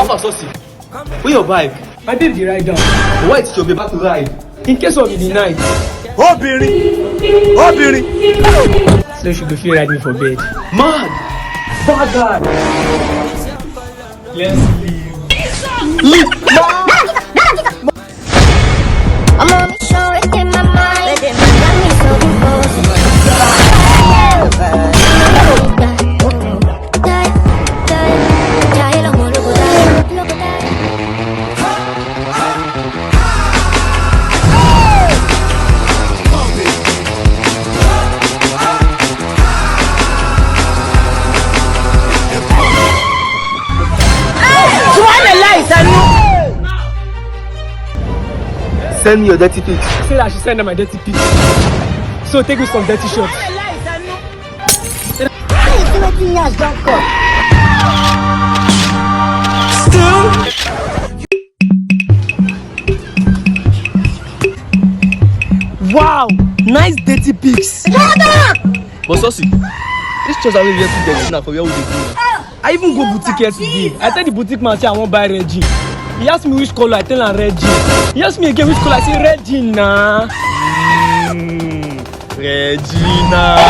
Alpha Saucy, where your bike? My babe dey ride down. Why is your baby to ride? In case of the night. Obìnrin. So she go fit ride me for bed. Mad! Bad guy. Let's leave. I'm only sure it in my mind. But then got me so Send me your dirty pics. Say that she send her my dirty pics. So take me some dirty shots. Wow, nice dirty pics. But Saucy, this church are really getting dirty now for where we dey go. I even go boutique yesterday. I tell the boutique man say I won't buy red jean. He asked me which color, I tell him red jean. He asked me again which color, I say red jean nah. Regina.